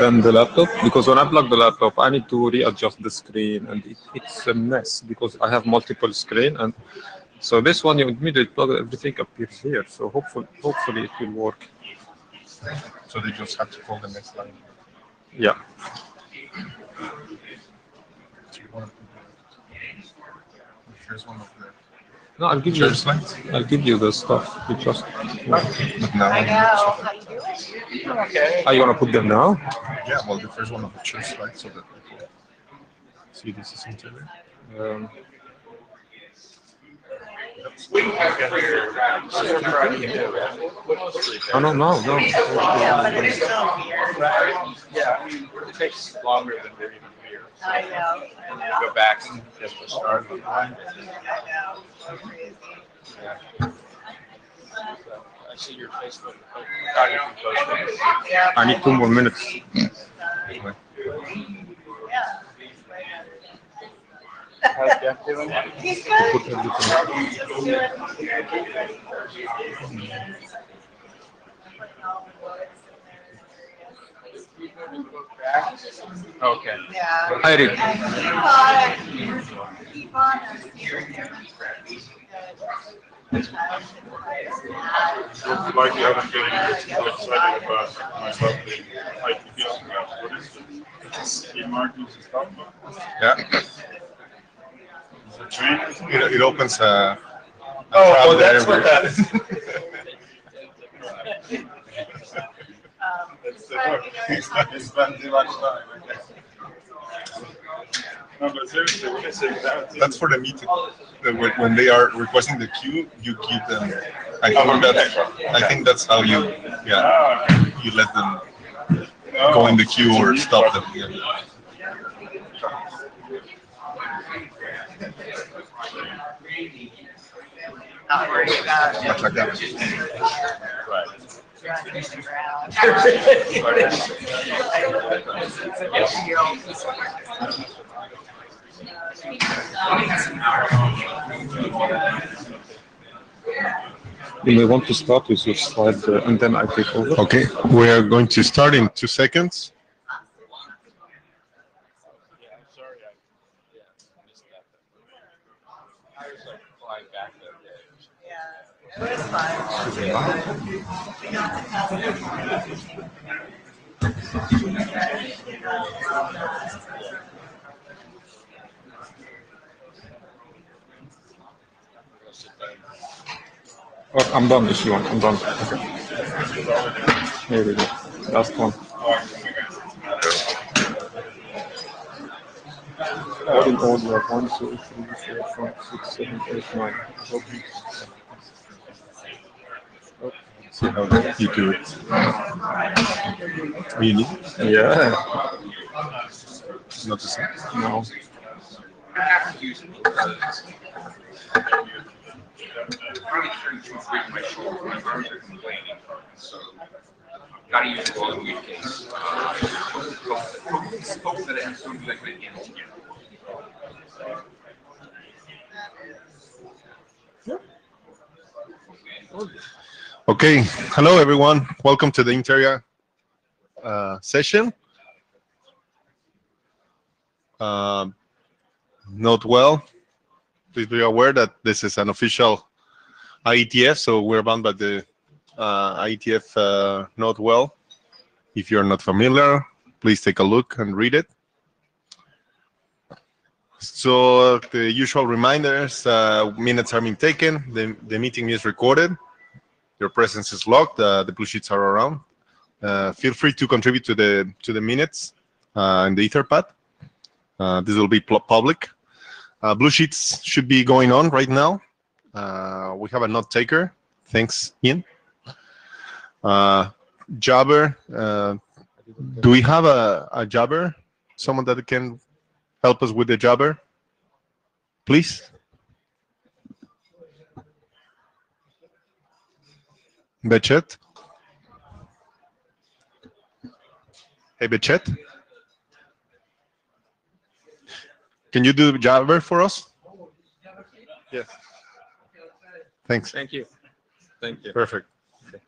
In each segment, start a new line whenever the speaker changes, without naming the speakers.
than the laptop, because when I plug the laptop, I need to readjust the screen, and it's a mess because I have multiple screen, and so this one you immediately plug it, everything appears here. So hopefully it will work.
So they just have to call the next line.
Yeah.
Here's one of the
No, I'll give you the stuff. You just.
now.
I know. How you doing?
Okay. Are you gonna put them now?
Yeah, well, the first one of the church slides so that people see this is Intarea.
Oh, no.
Yeah, but they're still here.
Yeah, I mean, it takes longer than they're even here.
I know.
Go back and just to start.
I know. So crazy.
Yeah. I see your Facebook photography posting.
Yeah.
I need 2 more minutes.
Yeah.
How's Jeff doing?
He's good.
Put everything.
Just do it.
Okay.
Yeah.
Hi, Rick.
Keep on.
Like you haven't been excited about my lovely IETF stuff. What is it? Key markings and stuff?
Yeah.
Is it train?
It opens a
Oh, that's what that is.
It's not too much time. No, but seriously, what is it?
That's for the meeting. When they are requesting the queue, you give them. I think that's how you let them go in the queue or stop them. Yeah.
Not worried about
Not like that.
Right.
running around.
You may want to start with your slide and then I take over.
Okay, we are going to start in 2 seconds.
Yeah, I'm sorry. I missed that. I was like flying back that day.
Yeah, it was fun.
Oh, I'm done if you want. I'm done. Okay. Here we go. Last one. All in all, you have 1, 2, 3, 4, 5, 6, 7, 8, 9.
See how you do it. Really?
Yeah.
Not the same.
No.
I have to use it because I'm really carrying too much weight in my shoulder. My arms are complaining. So, gotta use it all in weak case. Hope that I have something that can handle it.
Okay, hello everyone. Welcome to the Intarea session. Note well, please be aware that this is an official IETF, so we're bound by the IETF note well. If you're not familiar, please take a look and read it. So the usual reminders, minutes are being taken, the meeting is recorded, your presence is logged, the blue sheets are around. Feel free to contribute to the minutes in the Etherpad. This will be public. Blue sheets should be going on right now. We have a note taker. Thanks, Ian. Jabber. Do we have a jabber? Someone that can help us with the jabber? Please. Bechet. Hey, Bechet. Can you do Jabber for us?
Yes.
Thanks.
Thank you. Thank you.
Perfect. Okay.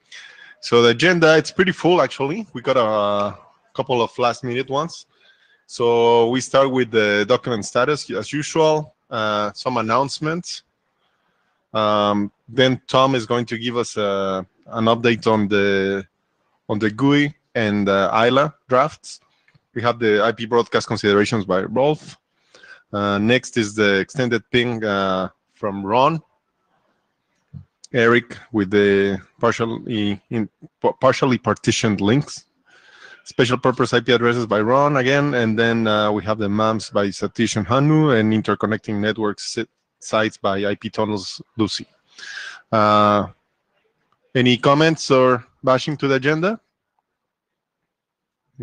So the agenda, it's pretty full actually. We got a couple of last-minute ones. So we start with the document status as usual. Some announcements. Then Tom is going to give us an update on the GUI and ILA drafts. We have the IP broadcast considerations by Rolf. Next is the extended ping from Ron. Eric with the partially partitioned links. Special purpose IP addresses by Ron again, and then we have the MAMs by Satish and Hanu, and interconnecting networks sites by IP tunnels Lucy. Any comments or bashing to the agenda?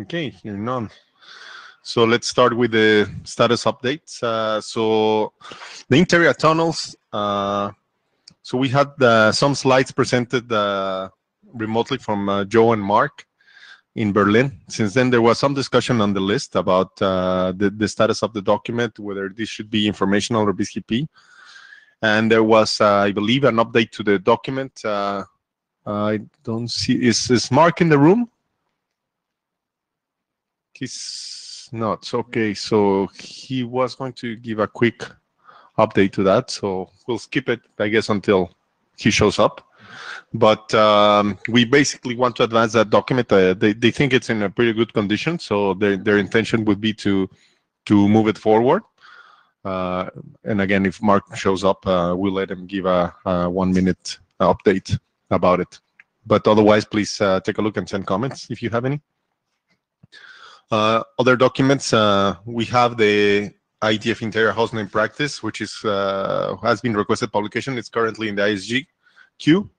Okay, here none. So let's start with the status updates. So the Intarea tunnels. So we had some slides presented remotely from Joe and Mark in Berlin. Since then, there was some discussion on the list about the status of the document, whether this should be informational or BCP. And there was, I believe, an update to the document. I don't see, is Mark in the room? He's not. Okay, so he was going to give a quick update to that. So we'll skip it, I guess, until he shows up. But we basically want to advance that document. They think it's in a pretty good condition, so their intention would be to move it forward. And again, if Mark shows up, we'll let him give a 1-minute update about it. But otherwise, please take a look and send comments if you have any. Other documents, we have the IETF Intarea hostname practice, which is has been requested publication. It's currently in the ISG queue.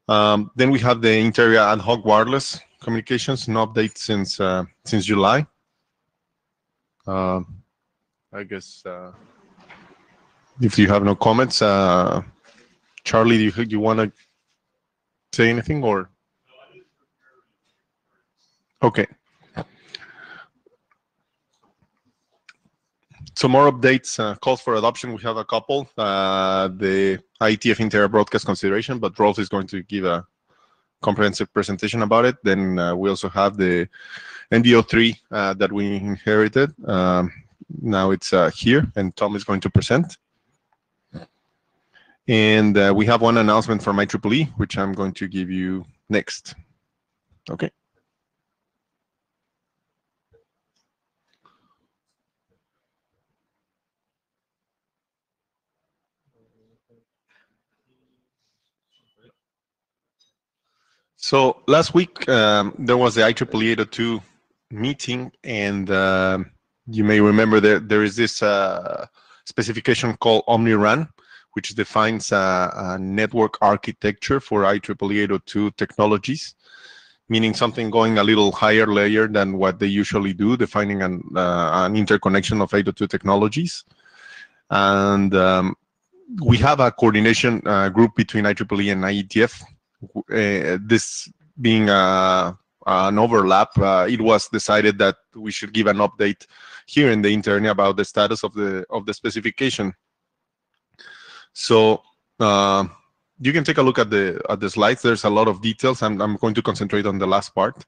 Then we have the Intarea ad hoc wireless communications, no update since July. I guess if you have no comments, Charlie, do you want to say anything or? Okay. Some more updates, calls for adoption. We have a couple. The IETF Intera broadcast consideration, but Rolf is going to give a comprehensive presentation about it. Then we also have the NDO3 that we inherited. Now it's here, and Tom is going to present. And we have one announcement from IEEE, which I'm going to give you next. Okay. So last week, there was the IEEE 802 meeting, and you may remember there is this specification called OmniRAN, which defines a network architecture for IEEE 802 technologies, meaning something going a little higher layer than what they usually do, defining an interconnection of 802 technologies. And we have a coordination group between IEEE and IETF. This being an overlap, it was decided that we should give an update here in the Interne about the status of the specification. So you can take a look at the slides. There's a lot of details. I'm going to concentrate on the last part,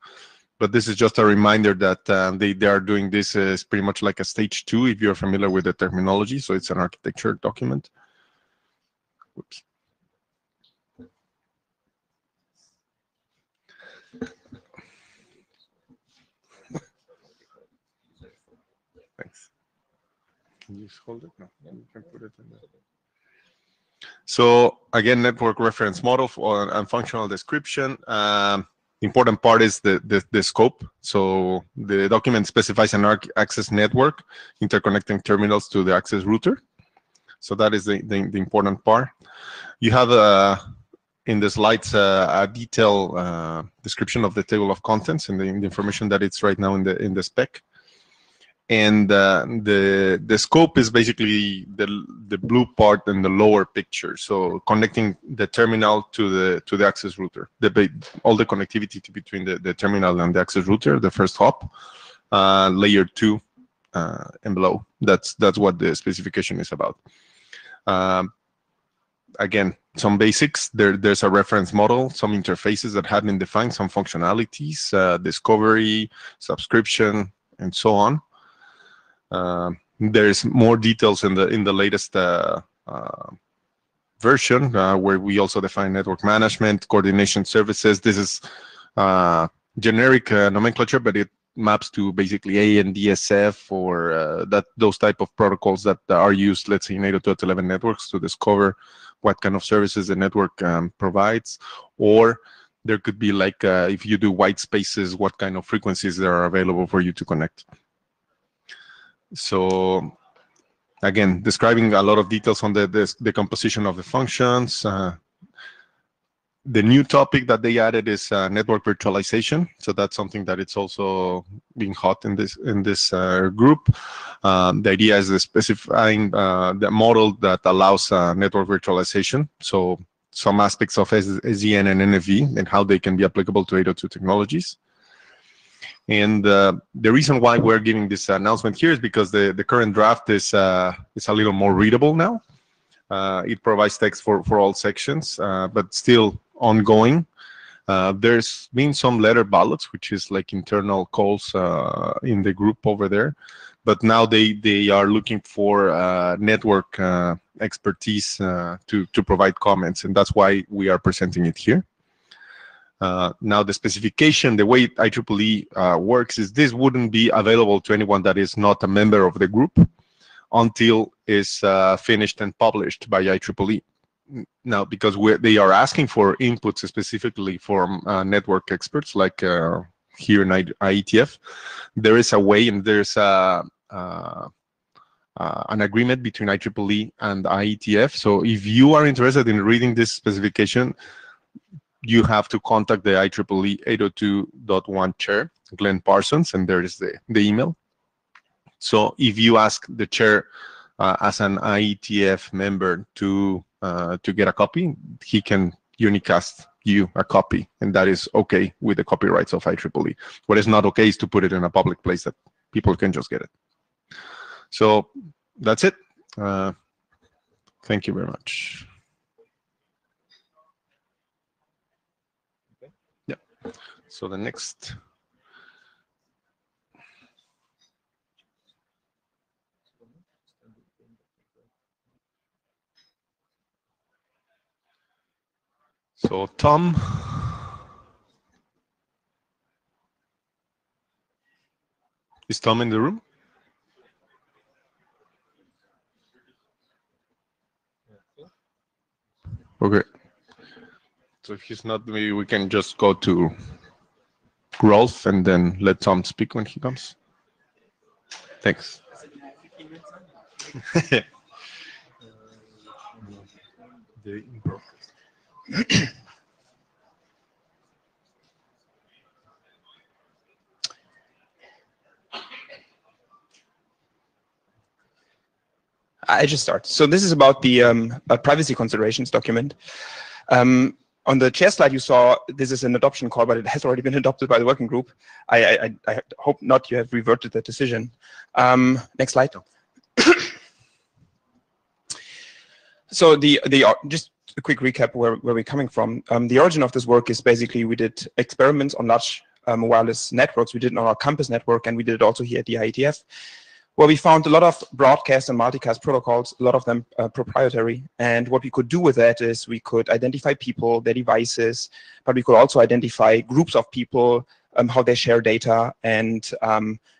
but this is just a reminder that they are doing this as pretty much like a stage 2, if you're familiar with the terminology. So it's an architecture document. Whoops. Thanks. Can you just hold it? No, you can put it in there. So again, network reference model and functional description. Important part is the scope. So the document specifies an access network interconnecting terminals to the access router. So that is the important part. You have in the slides a detailed description of the table of contents and the information that it's right now in the spec. And the scope is basically the blue part in the lower picture. So connecting the terminal to the access router, all the connectivity between the terminal and the access router, the first hop, layer 2 and below. That's what the specification is about. again, some basics. There's a reference model, some interfaces that have been defined, some functionalities, discovery, subscription, and so on. There's more details in the latest version, where we also define network management, coordination services. This is generic nomenclature, but it maps to basically ANDSF or those type of protocols that are used, let's say, in 802.11 networks to discover what kind of services the network provides. Or there could be like, if you do white spaces, what kind of frequencies there are available for you to connect. So again, describing a lot of details on the composition of the functions. The new topic that they added is network virtualization. So that's something that it's also being hot in this group. The idea is specifying the model that allows network virtualization. So some aspects of SDN and NFV and how they can be applicable to 802 technologies. And the reason why we're giving this announcement here is because the current draft is a little more readable now. It provides text for all sections, but still ongoing. There's been some letter ballots, which is like internal calls in the group over there. But now they are looking for network expertise to provide comments, and that's why we are presenting it here. Now the specification, the way IEEE works is this wouldn't be available to anyone that is not a member of the group until it's finished and published by IEEE. Now, because they are asking for inputs specifically from network experts, like here in IETF, there is a way, and there's an agreement between IEEE and IETF. So if you are interested in reading this specification, you have to contact the IEEE 802.1 chair, Glenn Parsons, and there is the email. So if you ask the chair as an IETF member to get a copy, he can unicast you a copy, and that is okay with the copyrights of IEEE. What is not okay is to put it in a public place that people can just get it. So that's it. Thank you very much. Yeah. So the next. So Tom. Is Tom in the room? Okay. So if he's not, maybe we can just go to Rolf and then let Tom speak when he comes. Thanks.
I just start. So this is about the privacy considerations document. On the chair slide, you saw this is an adoption call, but it has already been adopted by the working group. I hope not you have reverted that decision. Next slide. So just a quick recap where we're coming from. The origin of this work is basically we did experiments on large wireless networks. We did it on our campus network, and we did it also here at the IETF, where we found a lot of broadcast and multicast protocols, a lot of them proprietary. And what we could do with that is we could identify people, their devices, but we could also identify groups of people, how they share data, and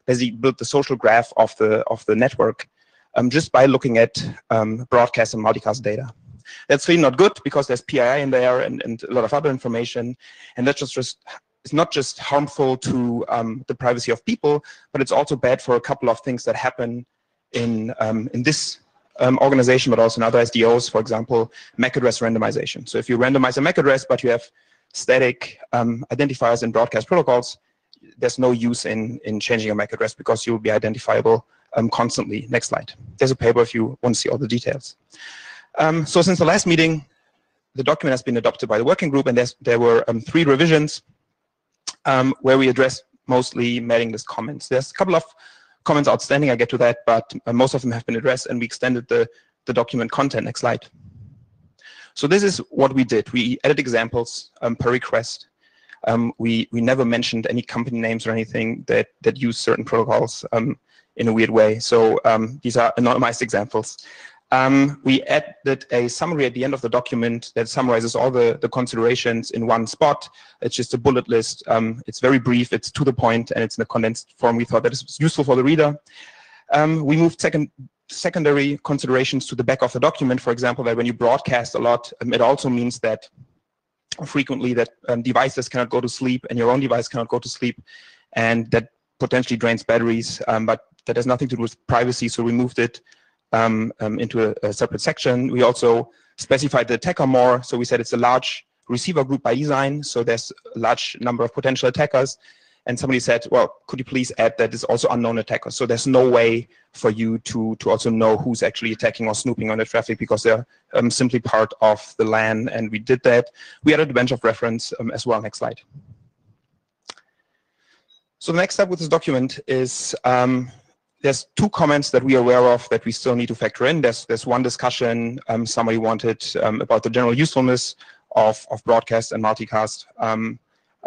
basically build the social graph of the network just by looking at broadcast and multicast data. That's really not good because there's PII in there and a lot of other information, and that's just it's not just harmful to the privacy of people, but it's also bad for a couple of things that happen in this organization, but also in other SDOs, for example, MAC address randomization. So if you randomize a MAC address, but you have static identifiers in broadcast protocols, there's no use in changing a MAC address because you'll be identifiable constantly. Next slide. There's a paper if you want to see all the details. So since the last meeting, the document has been adopted by the working group, and there were 3 revisions where we address mostly mailing list comments. There's a couple of comments outstanding, I get to that, but most of them have been addressed, and we extended the document content. Next slide. So this is what we did. We added examples per request. We never mentioned any company names or anything that use certain protocols in a weird way. So these are anonymized examples. We added a summary at the end of the document that summarizes all the considerations in one spot. It's just a bullet list. It's very brief, it's to the point, and it's in a condensed form. We thought that is useful for the reader. We moved secondary considerations to the back of the document. For example, that when you broadcast a lot, it also means that frequently that devices cannot go to sleep and your own device cannot go to sleep, and that potentially drains batteries, but that has nothing to do with privacy, so we moved it into a separate section. We also specified the attacker more, so we said it's a large receiver group by design, so there's a large number of potential attackers, and somebody said, well, could you please add that it's also unknown attackers, so there's no way for you to also know who's actually attacking or snooping on the traffic because they're simply part of the LAN, and we did that. We added a bunch of reference as well. Next slide. So the next step with this document is there's two comments that we are aware of that we still need to factor in. There's one discussion somebody wanted about the general usefulness of broadcast and multicast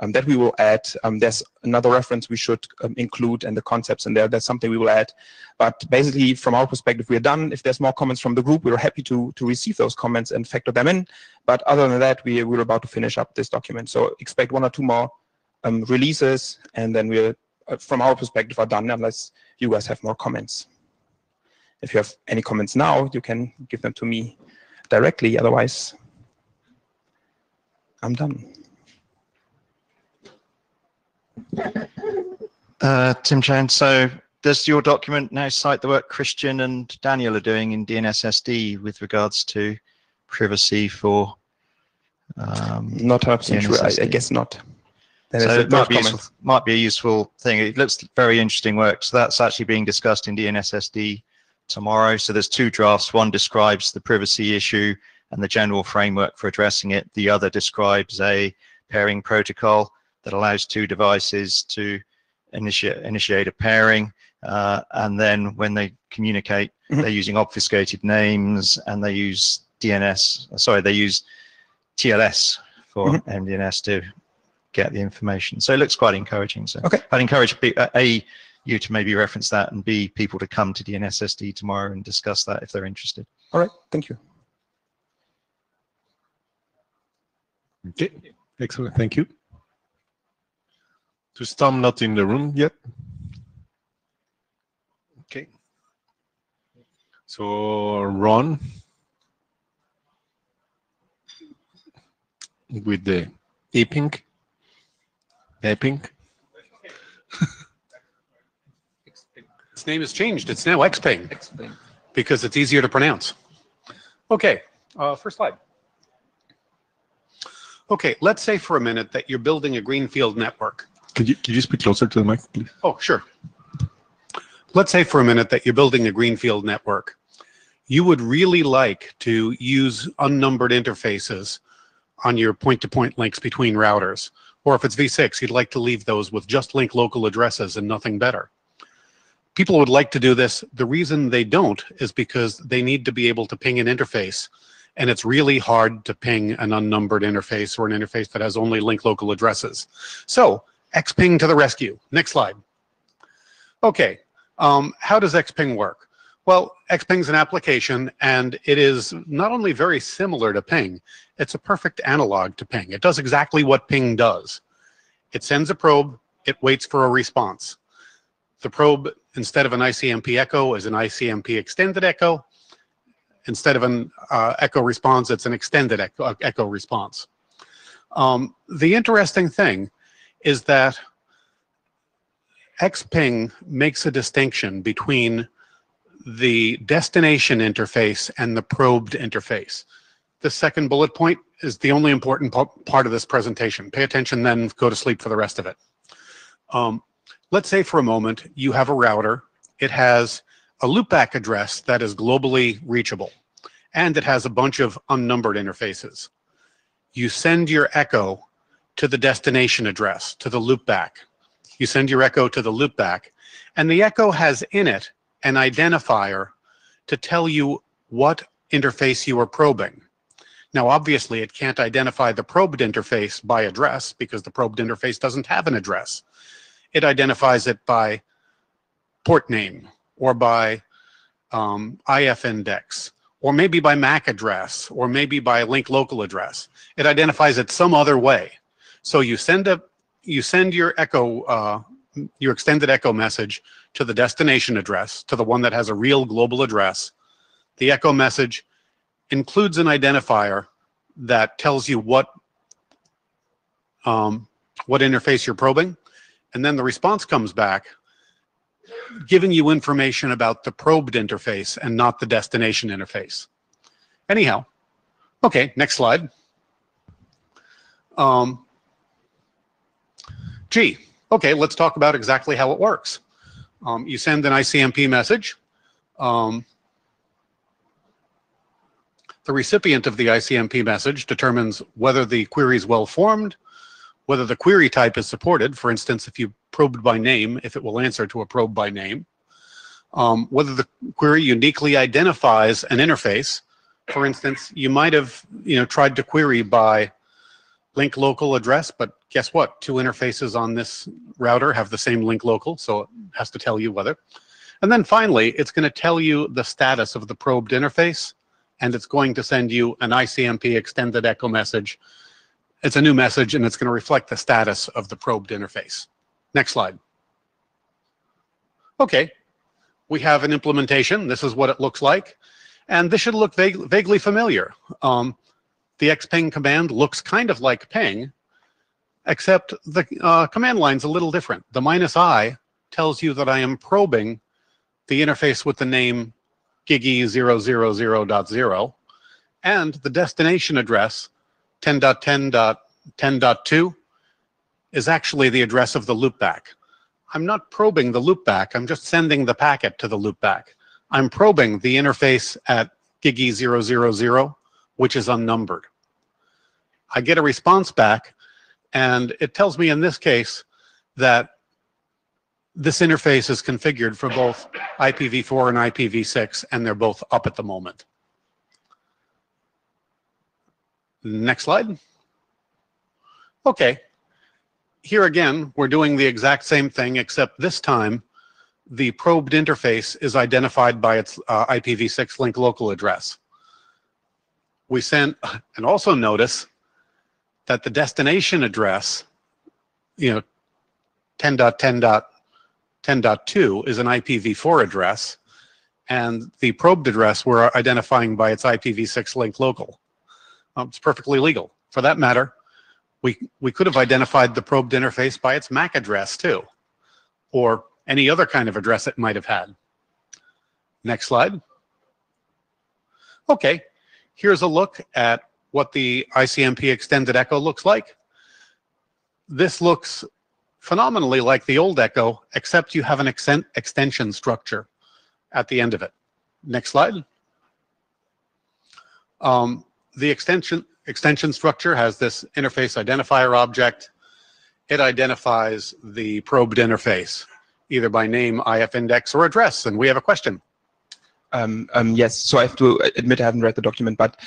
that we will add. There's another reference we should include and the concepts in there. That's something we will add. But basically, from our perspective, we are done. If there's more comments from the group, we're happy to receive those comments and factor them in. But other than that, we're about to finish up this document. So expect one or two more releases, and then we're, from our perspective, are done unless you guys have more comments. If you have any comments now, you can give them to me directly. Otherwise, I'm done.
Tim Chan, so does your document now cite the work Christian and Daniel are doing in DNSSD with regards to privacy for
not 100% sure. I guess not.
So it might be a useful thing. It looks very interesting work. So that's actually being discussed in DNSSD tomorrow. So there's two drafts. One describes the privacy issue and the general framework for addressing it. The other describes a pairing protocol that allows two devices to initiate a pairing. And then when they communicate, they're using obfuscated names and they use they use TLS for MDNS to get the information. So it looks quite encouraging. So I'd encourage A, you to maybe reference that, and B, people to come to DNSSD tomorrow and discuss that if they're interested.
All right, thank you.
Okay, excellent, thank you. To Tom, not in the room yet. Okay. So Ron, with the APing.
Its name has changed. It's now XPing because it's easier to pronounce. Okay, first slide. Okay, let's say for a minute that you're building a greenfield network.
Could you speak closer to the mic, please?
Oh, sure. Let's say for a minute that you're building a greenfield network. You would really like to use unnumbered interfaces on your point-to-point links between routers. Or if it's V6, you'd like to leave those with just link local addresses and nothing better. People would like to do this. The reason they don't is because they need to be able to ping an interface, and it's really hard to ping an unnumbered interface or an interface that has only link local addresses. So XPing to the rescue. Next slide. Okay, how does XPing work? Well, XPing is an application, and it is not only very similar to ping, it's a perfect analog to ping. It does exactly what ping does. It sends a probe, it waits for a response. The probe, instead of an ICMP echo, is an ICMP extended echo. Instead of an echo response, it's an extended echo response. The interesting thing is that XPing makes a distinction between the destination interface and the probed interface. The second bullet point is the only important part of this presentation. Pay attention, then go to sleep for the rest of it. Let's say for a moment you have a router. It has a loopback address that is globally reachable, and it has a bunch of unnumbered interfaces. You send your echo to the destination address, to the loopback. You send your echo to the loopback, and the echo has in it an identifier to tell you what interface you are probing. Now, obviously, it can't identify the probed interface by address because the probed interface doesn't have an address. It identifies it by port name or by IF index, or maybe by MAC address, or maybe by link local address. It identifies it some other way. So you send your echo, your extended echo message to the destination address, to the one that has a real global address. The echo message includes an identifier that tells you what interface you're probing, and then the response comes back giving you information about the probed interface and not the destination interface. Anyhow, okay, next slide. Okay, let's talk about exactly how it works. You send an ICMP message. The recipient of the ICMP message determines whether the query is well formed, whether the query type is supported. For instance, if you probed by name, if it will answer to a probe by name, whether the query uniquely identifies an interface. For instance, you might have tried to query by link local address, but guess what? Two interfaces on this router have the same link local, so it has to tell you whether. And then finally, it's going to tell you the status of the probed interface, and it's going to send you an ICMP extended echo message. It's a new message, and it's going to reflect the status of the probed interface. Next slide. Okay, we have an implementation. This is what it looks like. And this should look vaguely familiar. The xping command looks kind of like ping, except the command line's a little different. The -i tells you that I am probing the interface with the name gigi000.0, and the destination address 10.10.10.2 is actually the address of the loopback. I'm not probing the loopback, I'm just sending the packet to the loopback. I'm probing the interface at gigi000, which is unnumbered. I get a response back, and it tells me in this case that this interface is configured for both IPv4 and IPv6, and they're both up at the moment. Next slide. Okay. Here again, we're doing the exact same thing, except this time the probed interface is identified by its IPv6 link local address. We send, and also notice that the destination address, 10.10.10.2 is an IPv4 address, and the probed address we're identifying by its IPv6 link local. It's perfectly legal. For that matter, we could have identified the probed interface by its MAC address too, or any other kind of address it might have had. Next slide. Okay, here's a look at what the ICMP extended echo looks like. This looks phenomenally like the old echo, except you have an extension structure at the end of it. Next slide. The extension structure has this interface identifier object. It identifies the probed interface, either by name, IF index, or address. And we have a question.
Yes, so I have to admit I haven't read the document, but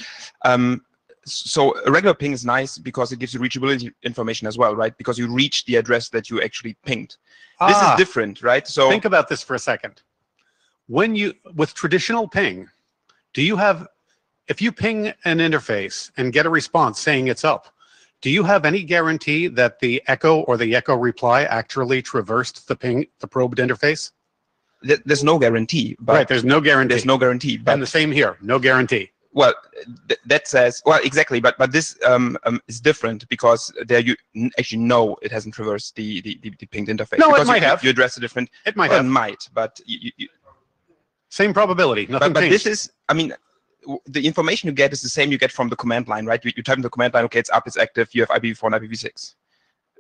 so a regular ping is nice because it gives you reachability information as well, right? Because you reach the address that you actually pinged. This is different, right? So
think about this for a second. With traditional ping, do you have, if you ping an interface and get a response saying it's up, do you have any guarantee that the echo or the echo reply actually traversed the probed interface?
There's no guarantee. But
right, there's no guarantee.
There's no guarantee. But
and the same here, no guarantee.
Well, that says, well, exactly, but this is different because there you actually know it hasn't traversed the pinged interface.
No,
because
it might have.
You address a different.
It might have.
It might, but
same probability. Nothing
but
changed.
This is, I mean, the information you get is the same you get from the command line, right? You type in the command line, okay, it's up, it's active, you have IPv4 and IPv6.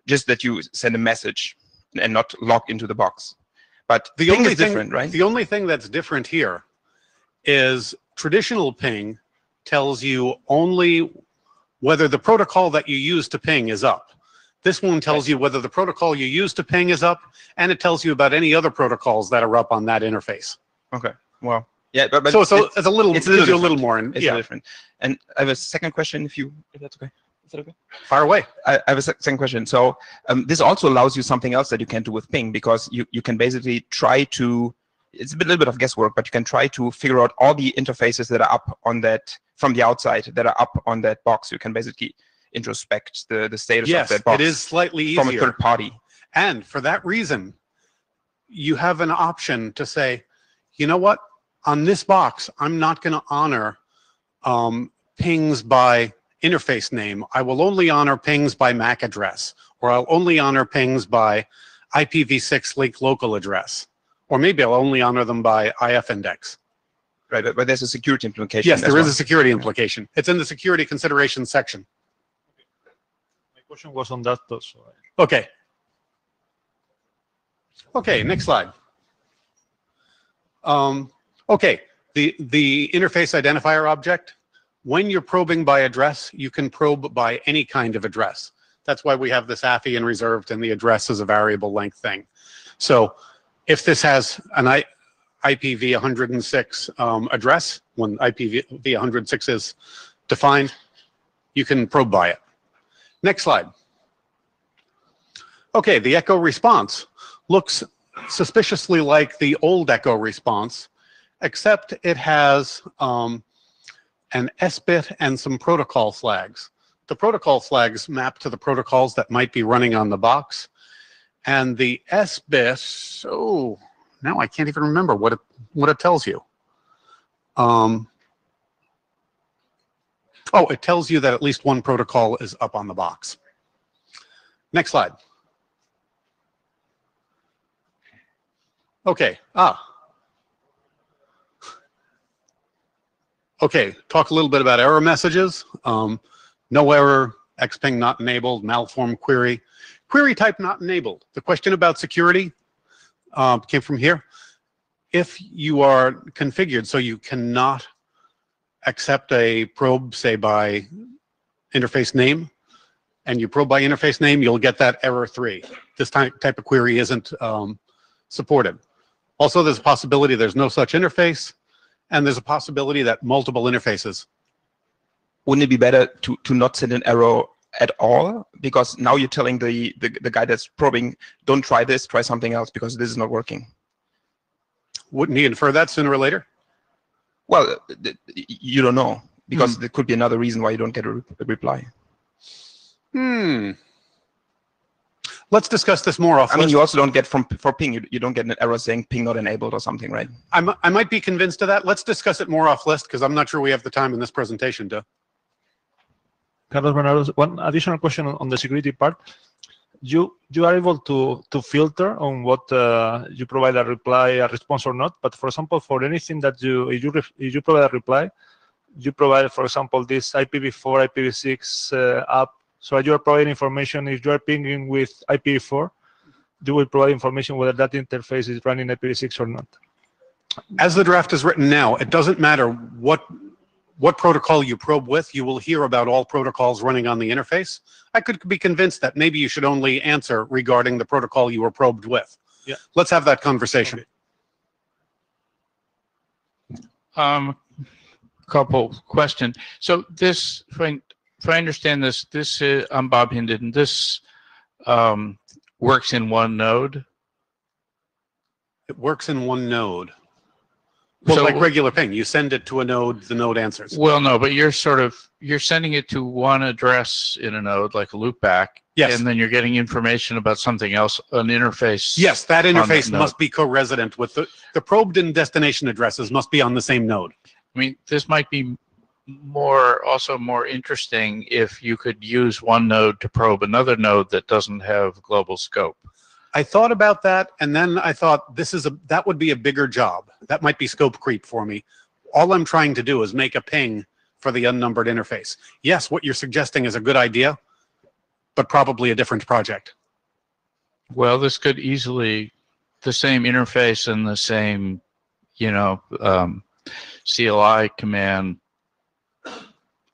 Just that you send a message and not log into the box. But the ping is different, right?
The only thing that's different here is traditional ping tells you only whether the protocol that you use to ping is up. This one tells you whether the protocol you use to ping is up, and it tells you about any other protocols that are up on that interface.
Okay, well, Yeah, but
so it's a little,
it's
gives you a little more. And,
it's different. And I have a second question, if that's okay. Is that okay?
Fire away.
I have a second question. So this also allows you something else that you can do with ping, because you can basically try to, it's a little bit of guesswork, but you can try to figure out all the interfaces that are up on that, from the outside, that are up on that box. You can basically introspect the status of that box.
It is slightly easier.
From a third party.
And for that reason, you have an option to say, you know what, on this box, I'm not going to honor pings by interface name. I will only honor pings by MAC address, or I'll only honor pings by IPv6 link local address, or maybe I'll only honor them by IF index.
Right, but there's a security implication.
Yes, there is a security implication. It's in the security considerations section.
My question was on that also.
Okay. Okay, next slide. Okay, the interface identifier object, when you're probing by address, you can probe by any kind of address. That's why we have this AFI and reserved, and the address is a variable length thing. So if this has an IPv106 address, when IPv106 is defined, you can probe by it. Next slide. Okay, the echo response looks suspiciously like the old echo response, except it has an S-bit and some protocol flags. The protocol flags map to the protocols that might be running on the box. And the S-bit, oh, now I can't even remember what it tells you. Oh, it tells you that at least one protocol is up on the box. Next slide. Okay. Okay, talk a little bit about error messages. No error, xping not enabled, malform query. Query type not enabled. The question about security came from here. If you are configured so you cannot accept a probe, say by interface name, and you probe by interface name, you'll get that error 3. This type of query isn't supported. Also, there's a possibility there's no such interface, and there's a possibility that multiple interfaces.
Wouldn't it be better to not send an error at all? Because now you're telling the guy that's probing, don't try this, try something else, because this is not working.
Wouldn't he infer that sooner or later?
Well, you don't know, because there could be another reason why you don't get a reply.
Let's discuss this more off.
I mean, you also don't get for ping, you don't get an error saying ping not enabled or something, right?
I might be convinced of that. Let's discuss it more off list, because I'm not sure we have the time in this presentation to.
Carlos Bernardo, one additional question on the security part. You are able to filter on what you provide a response or not. But for example, for anything that if you provide a reply, you provide, for example, this IPv4, IPv6 app. So you are providing information. If you are pinging with IPv4, you will provide information whether that interface is running IPv6 or not.
As the draft is written now, it doesn't matter what protocol you probe with. You will hear about all protocols running on the interface. I could be convinced that maybe you should only answer regarding the protocol you were probed with.
Yeah.
Let's have that conversation.
Okay. Couple question. So this, if I understand this, I'm Bob Hinden. This works in one node.
It works in one node. Well, so, like regular ping, you send it to a node, the node answers.
Well, no, but you're sending it to one address in a node, like a loopback.
Yes.
And then you're getting information about something else, an interface.
Yes, that interface must be co-resident with the probed and destination addresses must be on the same node.
I mean, this might be also more interesting if you could use one node to probe another node that doesn't have global scope.
I thought about that, and then I thought that would be a bigger job. That might be scope creep for me. All I'm trying to do is make a ping for the unnumbered interface. Yes, what you're suggesting is a good idea, but probably a different project.
Well, this could easily, the same interface and the same, CLI command.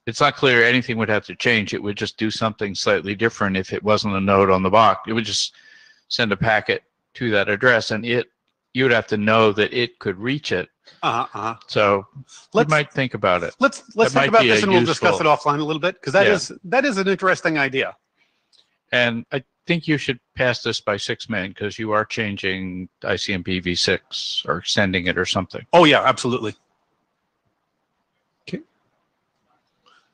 It's not clear anything would have to change. It would just do something slightly different if it wasn't a node on the box. It would just send a packet to that address, and you would have to know that it could reach it So you might think about it.
Let's
That
think
might
about
be
this,
a
and we'll discuss it
useful-
offline a little bit, because that is an interesting idea.
And I think you should pass this by 6 men because you are changing ICMP v6 or extending it or something.
Oh yeah, absolutely.
Okay.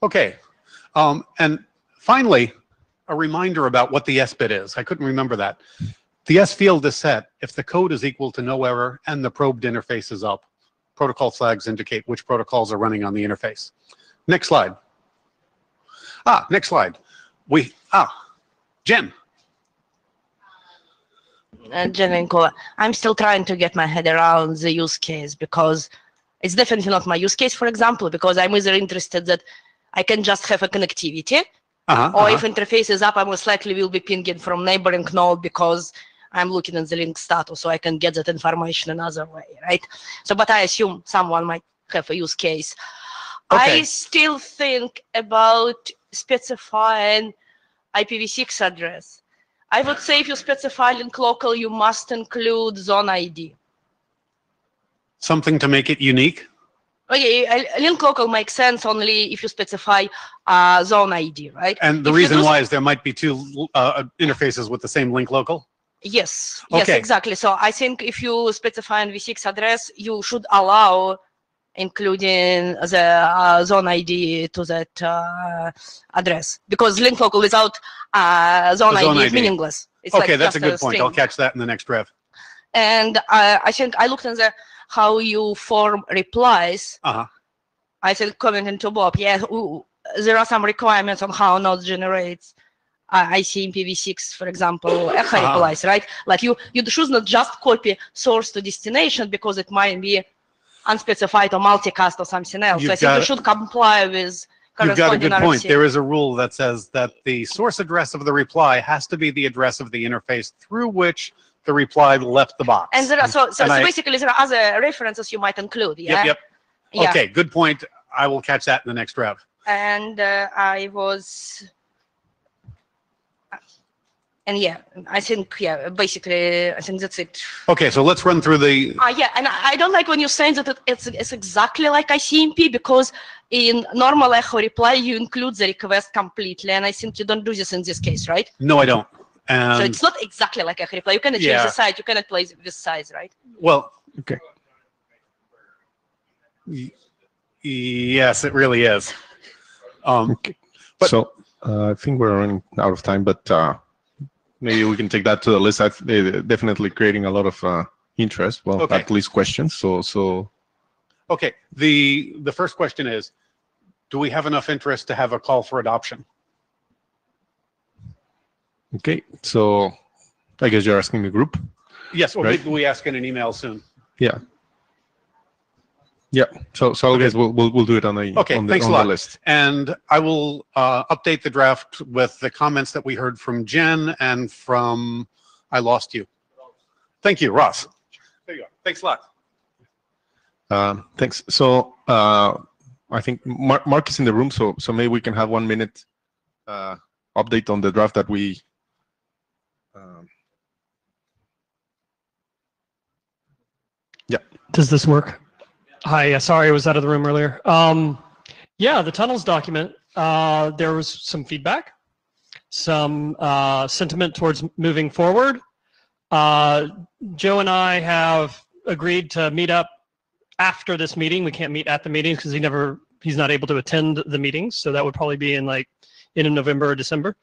Okay. And finally, a reminder about what the S bit is. I couldn't remember that. The S field is set if the code is equal to no error and the probed interface is up. Protocol flags indicate which protocols are running on the interface. Next slide. Next slide. Jen.
Jen and Kola. I'm still trying to get my head around the use case, because it's definitely not my use case, for example, because I'm either interested that I can just have a connectivity, or if interface is up, I most likely will be pinging from neighboring node because I'm looking at the link status, so I can get that information another way, right? So, but I assume someone might have a use case.
Okay.
I still think about specifying IPv6 address. I would say if you specify link local, you must include zone ID.
Something to make it unique?
Okay, link local makes sense only if you specify zone ID, right?
And the reason why is there might be two interfaces with the same link local?
Yes,
Okay.
yes, exactly. So I think if you specify an v6 address, you should allow including the zone ID to that address, because link local without zone ID is meaningless. It's
okay,
like
that's a
just
good point.
string.
I'll catch that in the next rev.
And I think I looked at how you form replies. I think commenting to Bob, yeah, there are some requirements on how Node generates ICMPv6, for example, echo replies, right? Like you should not just copy source to destination because it might be unspecified or multicast or something else. So I think you should comply with
You've got a
corresponding
good point.
RFC.
There is a rule that says that the source address of the reply has to be the address of the interface through which the reply left the box.
And there are, so basically there are other references you might include, yeah?
Yep.
Yeah.
Okay, good point. I will catch that in the next rev.
And yeah, I think, yeah, basically, I think that's it.
Okay, so let's run through the...
Yeah, and I don't like when you're saying that it's exactly like ICMP, because in normal echo reply, you include the request completely, and I think you don't do this in this case, right?
No, I don't.
So it's not exactly like echo reply. You cannot change the size, you cannot play with size, right?
Well, okay. Yes, it really is.
Okay. So I think we're running out of time, but maybe we can take that to the list. They're definitely creating a lot of interest. Well,
Okay.
at least questions. So
Okay, the first question is, do we have enough interest to have a call for adoption?
okay. So I guess you're asking the group.
Yes, or
Right.
maybe we ask in an email soon.
Yeah. Yeah. So I guess we'll do it on the
Okay,
on the,
thanks a
on
lot.
the list.
And I will update the draft with the comments that we heard from Jen and from, I lost you. Thank you, Ross. There you go. Thanks a lot.
Thanks. So I think Mark is in the room, so maybe we can have 1 minute update on the draft that we. Yeah.
Does this work? Hi, sorry I was out of the room earlier. Yeah, the tunnels document, there was some feedback, some sentiment towards moving forward. Joe and I have agreed to meet up after this meeting. We can't meet at the meetings because he's not able to attend the meetings. So that would probably be in November or December.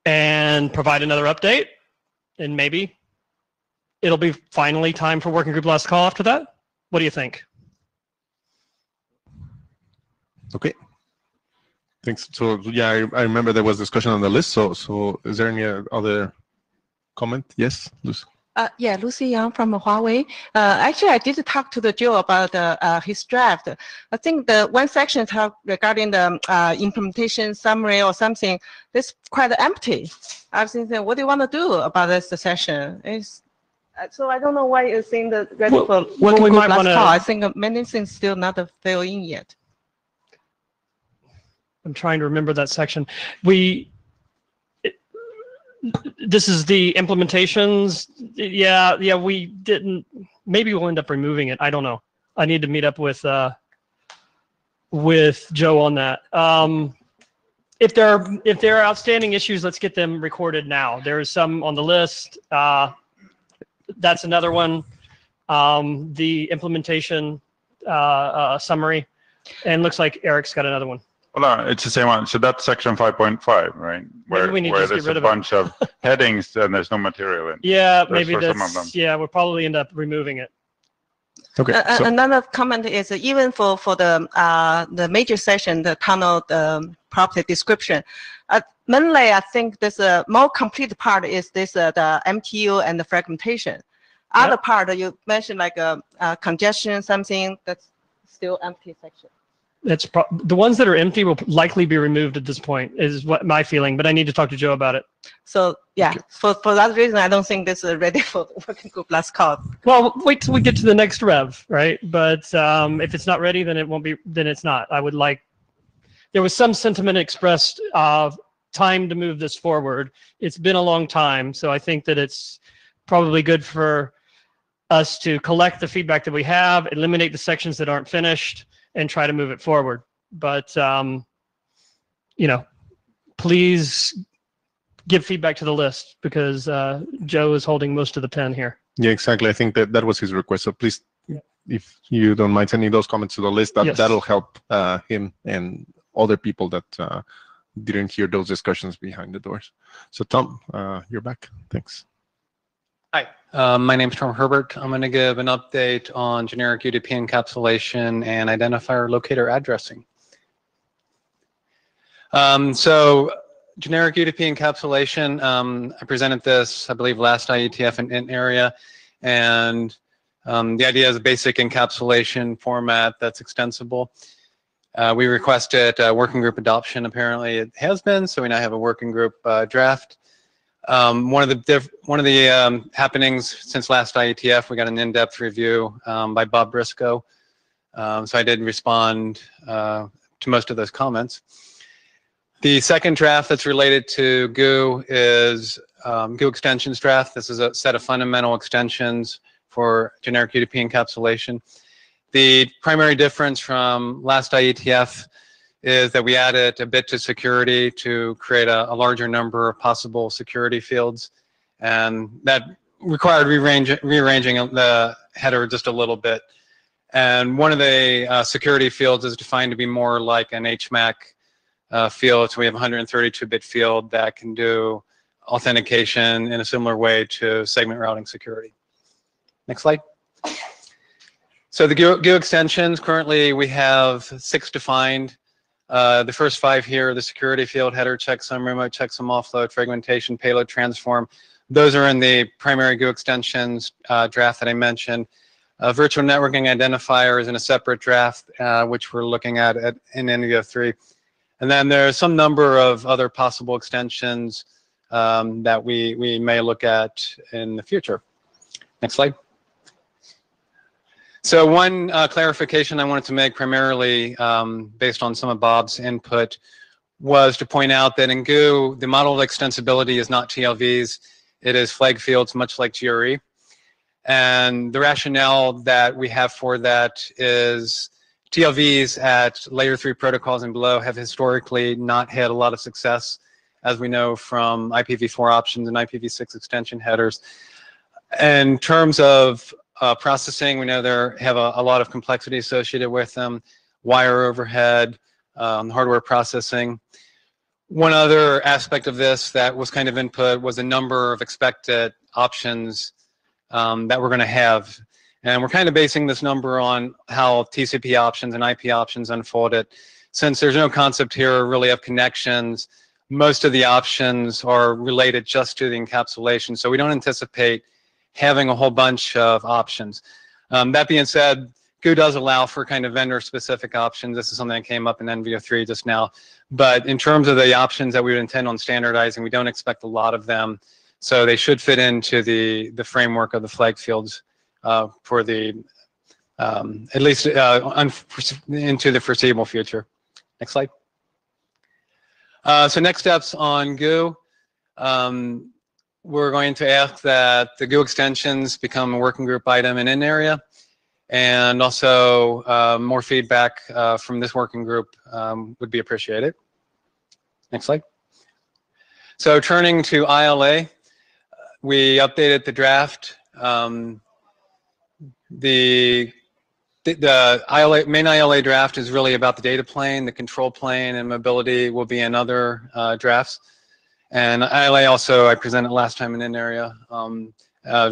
And provide another update. And maybe it'll be finally time for working group last call after that. What do you think?
Okay. Thanks. So yeah, I remember there was discussion on the list. So is there any other comment? Yes, Lucy.
Yeah, Lucy Yang from Huawei. Actually, I did talk to the Joe about his draft. I think the one section regarding the implementation summary or something, it's quite empty. I was thinking, what do you want to do about this session? So I don't know why you're saying that ready for working group last call. I think many things still not filled in yet.
I'm trying to remember that section. this is the implementations. Yeah, we didn't. Maybe we'll end up removing it. I don't know. I need to meet up with Joe on that. If there are outstanding issues, let's get them recorded now. There is some on the list. That's another one. The implementation summary, and looks like Eric's got another one.
Well, it's the same one. So that's section 5.5, right? Where there's a bunch of headings and there's no material in.
Yeah, maybe that's. Yeah, we'll probably end up removing it.
Okay. Another comment is even for the major section, the tunnel property description. Mainly, I think this more complete part is this the MTU and the fragmentation. Other part you mentioned like congestion, something that's still empty section.
That's the ones that are empty will likely be removed at this point, is what my feeling. But I need to talk to Joe about it.
So yeah, for that reason, I don't think this is ready for the working group last call.
Well, wait till we get to the next rev, right? But if it's not ready, then it won't be. Then it's not. I would like. There was some sentiment expressed of time to move this forward. It's been a long time, so I think that it's probably good for us to collect the feedback that we have, eliminate the sections that aren't finished, and try to move it forward. But, please give feedback to the list because Joe is holding most of the pen here.
Yeah, exactly. I think that was his request. So please, if you don't mind sending those comments to the list, that'll help him and other people that didn't hear those discussions behind the doors. So Tom, you're back. Thanks.
Hi, my name is Tom Herbert. I'm going to give an update on generic UDP encapsulation and identifier locator addressing. So generic UDP encapsulation, I presented this, I believe, last IETF in Intarea, and the idea is a basic encapsulation format that's extensible. We requested working group adoption. Apparently it has been, so we now have a working group draft. One of the happenings since last IETF, we got an in-depth review by Bob Briscoe. So I did respond to most of those comments. The second draft that's related to GU is GU extensions draft. This is a set of fundamental extensions for generic UDP encapsulation. The primary difference from last IETF is that we added a bit to security to create a larger number of possible security fields, and that required rearranging the header just a little bit. And one of the security fields is defined to be more like an HMAC field, so we have a 132-bit field that can do authentication in a similar way to segment routing security. Next slide. So the GU extensions, currently we have 6 defined. The first 5 here, the security field, header, checksum, remote checksum, offload, fragmentation, payload, transform. Those are in the primary GU extensions draft that I mentioned. Virtual networking identifier is in a separate draft, which we're looking at in NVO3. And then there's some number of other possible extensions that we may look at in the future. Next slide. So one clarification I wanted to make primarily based on some of Bob's input was to point out that in GU, the model of extensibility is not TLVs. It is flag fields, much like GRE. And the rationale that we have for that is TLVs at layer 3 protocols and below have historically not had a lot of success, as we know from IPv4 options and IPv6 extension headers. In terms of processing, we know there have a lot of complexity associated with them, wire overhead, hardware processing. One other aspect of this that was kind of input was a number of expected options that we're going to have. And we're kind of basing this number on how TCP options and IP options unfolded. Since there's no concept here really of connections, most of the options are related just to the encapsulation. So we don't anticipate having a whole bunch of options. That being said, GU does allow for kind of vendor-specific options. This is something that came up in NVO3 just now. But in terms of the options that we would intend on standardizing, we don't expect a lot of them. So they should fit into the framework of the flag fields for the, at least into the foreseeable future. Next slide. So next steps on GU. we're going to ask that the GU extensions become a working group item in Intarea, and also more feedback from this working group would be appreciated. Next slide. So turning to ILA, we updated the draft. The ILA, main ILA draft is really about the data plane, the control plane, and mobility will be in other drafts. And ILA also, I presented last time in Intarea.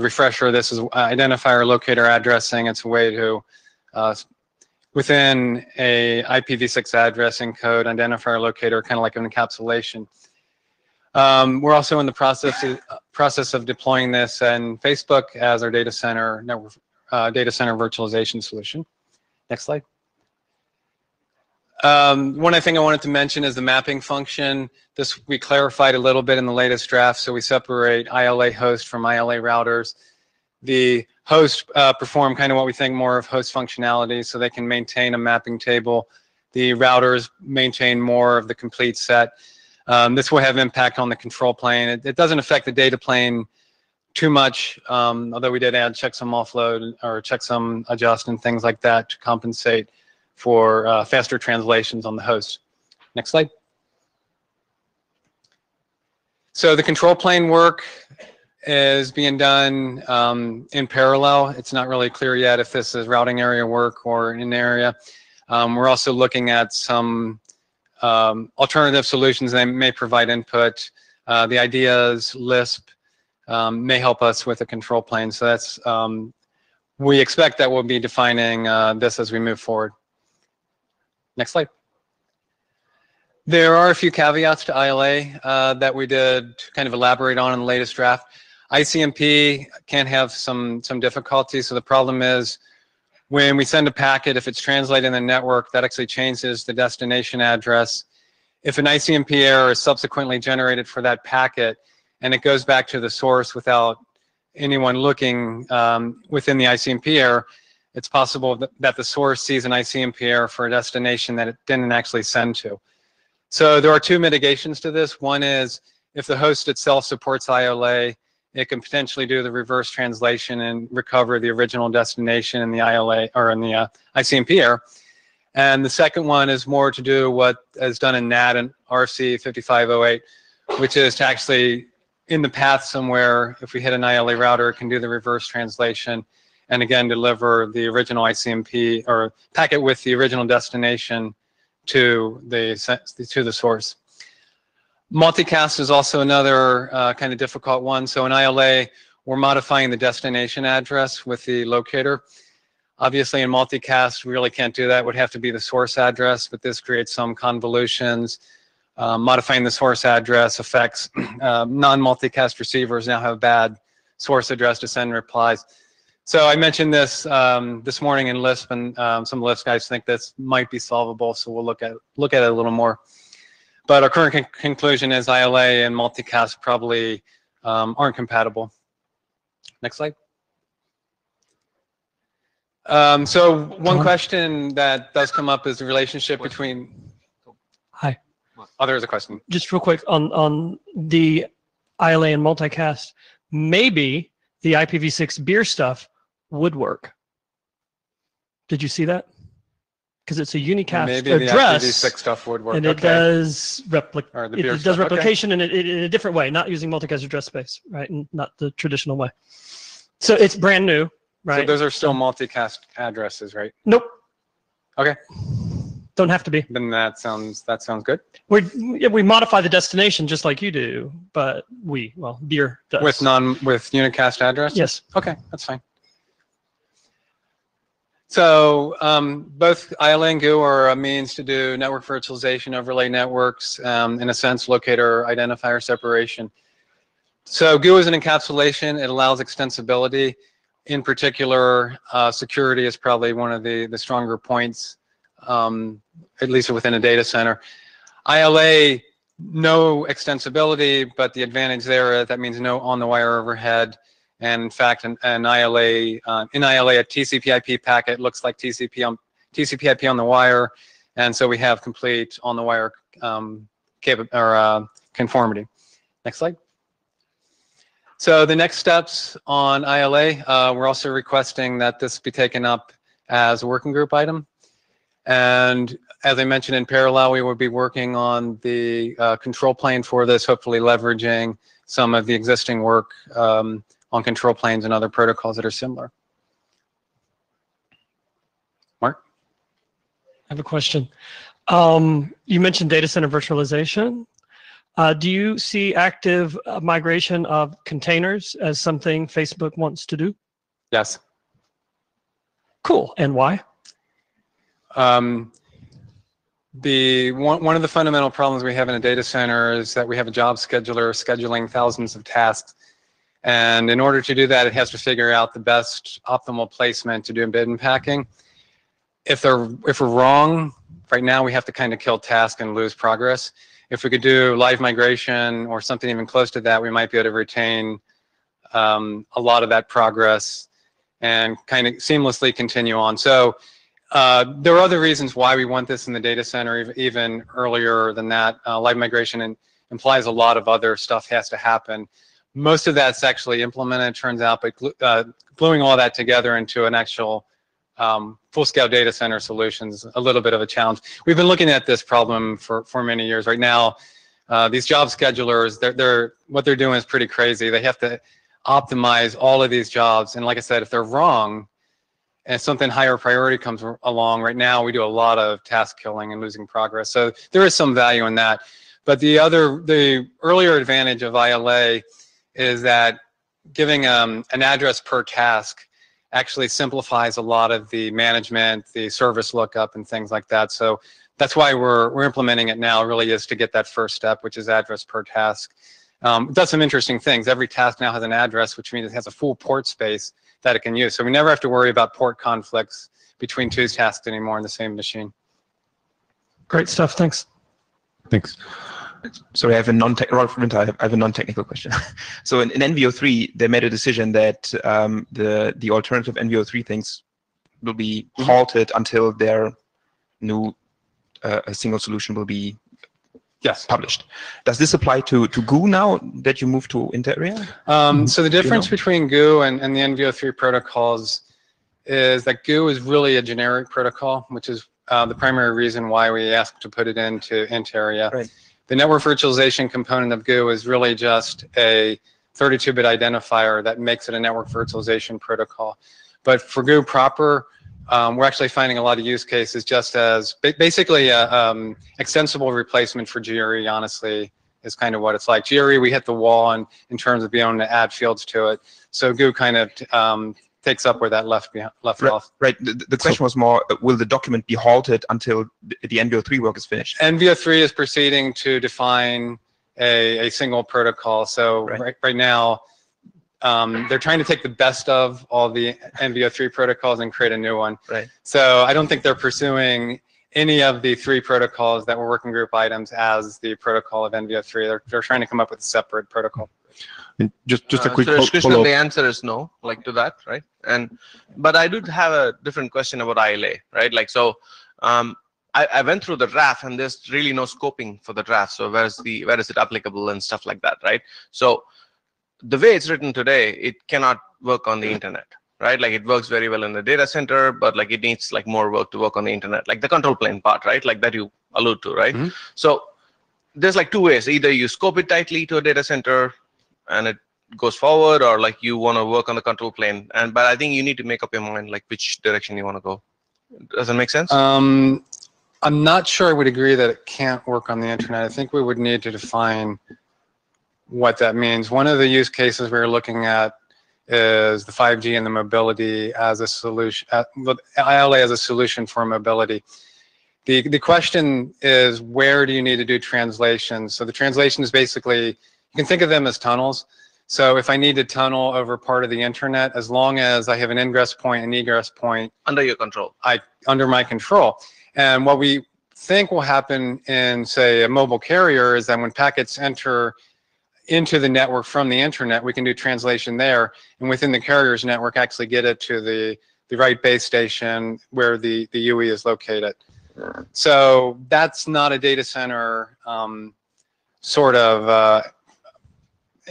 Refresher, this is identifier locator addressing. It's a way to, within a IPv6 addressing code, identifier locator, kind of like an encapsulation. We're also in the process of deploying this in Facebook as our data center network, data center virtualization solution. Next slide. One thing I wanted to mention is the mapping function. This we clarified a little bit in the latest draft, so we separate ILA host from ILA routers. The host perform kind of what we think more of host functionality, so they can maintain a mapping table. The routers maintain more of the complete set. This will have impact on the control plane. It doesn't affect the data plane too much, although we did add checksum offload or checksum adjust and things like that to compensate for faster translations on the host. Next slide. So the control plane work is being done in parallel. It's not really clear yet if this is routing area work or in area. We're also looking at some alternative solutions that may provide input. The ideas Lisp may help us with the control plane. So that's, we expect that we'll be defining this as we move forward. Next slide. There are a few caveats to ILA that we did kind of elaborate on in the latest draft. ICMP can have some difficulty. So the problem is when we send a packet, if it's translated in the network, that actually changes the destination address. If an ICMP error is subsequently generated for that packet and it goes back to the source without anyone looking within the ICMP error, it's possible that the source sees an ICMP error for a destination that it didn't actually send to. So there are two mitigations to this. One is if the host itself supports ILA, it can potentially do the reverse translation and recover the original destination in the ILA or in the ICMP error. And the second one is more to do what is done in NAT and RFC 5508, which is to actually in the path somewhere, if we hit an ILA router, it can do the reverse translation and again deliver the original ICMP or packet with the original destination to the source. Multicast is also another kind of difficult one. So in ILA, we're modifying the destination address with the locator. Obviously in multicast, we really can't do that. It would have to be the source address, but this creates some convolutions. Modifying the source address affects non-multicast receivers now have bad source address to send replies. So I mentioned this this morning in Lisp, and some Lisp guys think this might be solvable. So we'll look at it a little more. But our current conclusion is ILA and multicast probably aren't compatible. Next slide. So one question that does come up is the relationship between.
Hi.
Oh, there's a question.
Just real quick on the ILA and multicast, maybe the IPv6 beer stuff would work. Did you see that? Because it's a unicast
maybe
address,
the IPv6 stuff would work.
and it does
does
replication in a different way, not using multicast address space, right? And not the traditional way. So it's brand new, right?
So those are still multicast addresses, right?
Nope.
Okay.
Don't have to be.
Then that sounds good.
We modify the destination just like you do, but beer does.
With unicast address?
Yes.
Okay, that's fine. So both ILA and GU are a means to do network virtualization, overlay networks, in a sense, locator identifier separation. So GU is an encapsulation. It allows extensibility. In particular, security is probably one of the stronger points, at least within a data center. ILA, no extensibility, but the advantage there, that means no on-the-wire overhead. And in fact, in ILA, a TCP/IP packet looks like TCP/IP on the wire, and so we have complete on-the-wire conformity. Next slide. So the next steps on ILA, we're also requesting that this be taken up as a working group item. And as I mentioned, in parallel, we will be working on the control plane for this, hopefully leveraging some of the existing work on control planes and other protocols that are similar. Mark?
I have a question. You mentioned data center virtualization. Do you see active migration of containers as something Facebook wants to do?
Yes.
Cool. And why?
One of the fundamental problems we have in a data center is that we have a job scheduler scheduling thousands of tasks. And in order to do that, it has to figure out the best optimal placement to do bid and packing. If we're wrong, right now we have to kind of kill tasks and lose progress. If we could do live migration or something even close to that, we might be able to retain a lot of that progress and kind of seamlessly continue on. So there are other reasons why we want this in the data center, even earlier than that. Live migration implies a lot of other stuff has to happen. Most of that's actually implemented, turns out, but gluing all that together into an actual full-scale data center solutions, a little bit of a challenge. We've been looking at this problem for many years. Right now, these job schedulers, what they're doing is pretty crazy. They have to optimize all of these jobs, and like I said, if they're wrong, and something higher priority comes along, right now we do a lot of task killing and losing progress. So there is some value in that. But the earlier advantage of ILA is that giving an address per task actually simplifies a lot of the management, the service lookup, and things like that. So that's why we're implementing it now, really is to get that first step, which is address per task. It does some interesting things. Every task now has an address, which means it has a full port space that it can use. So we never have to worry about port conflicts between two tasks anymore in the same machine.
Great stuff. Thanks.
Thanks.
Sorry, I have a non-technical question. So in NVO3, they made a decision that the alternative NVO3 things will be halted until their new a single solution will be published. Does this apply to GU now that you move to Intarea?
So the difference between GU and the NVO3 protocols is that GU is really a generic protocol, which is the primary reason why we asked to put it into Intarea.
Right.
The network virtualization component of GU is really just a 32-bit identifier that makes it a network virtualization protocol. But for GU proper, we're actually finding a lot of use cases just as basically extensible replacement for GRE, honestly, is kind of what it's like. GRE, we hit the wall in terms of being able to add fields to it. So GU kind of takes up where that left off.
Right. The question was more, will the document be halted until the NVO3 work is finished?
NVO3 is proceeding to define a single protocol. So right now, they're trying to take the best of all the NVO3 protocols and create a new one.
Right.
So I don't think they're pursuing any of the three protocols that were working group items as the protocol of NVO3. They're trying to come up with a separate protocol.
And just a quick
so
follow-up.
the answer is no, like to that, right? But I do have a different question about ILA, right? Like, so I went through the draft, and there's really no scoping for the draft. So where is it applicable and stuff like that, right? So the way it's written today, it cannot work on the internet, right? Like, it works very well in the data center, but like it needs like more work to work on the internet, like the control plane part, right? Like that you allude to, right? So there's like two ways. Either you scope it tightly to a data center and it goes forward, or like you want to work on the control plane. But I think you need to make up your mind like which direction you want to go. Does that make sense?
I'm not sure I would agree that it can't work on the internet. I think we would need to define what that means. One of the use cases we're looking at is the 5G and the mobility as a solution, ILA as a solution for mobility. The question is, where do you need to do translation? So the translation is basically, you can think of them as tunnels. So if I need to tunnel over part of the internet, as long as I have an ingress point and egress point
under your control,
under my control. And what we think will happen in, say, a mobile carrier is that when packets enter into the network from the internet, we can do translation there, and within the carrier's network actually get it to the right base station where the UE is located. So that's not a data center sort of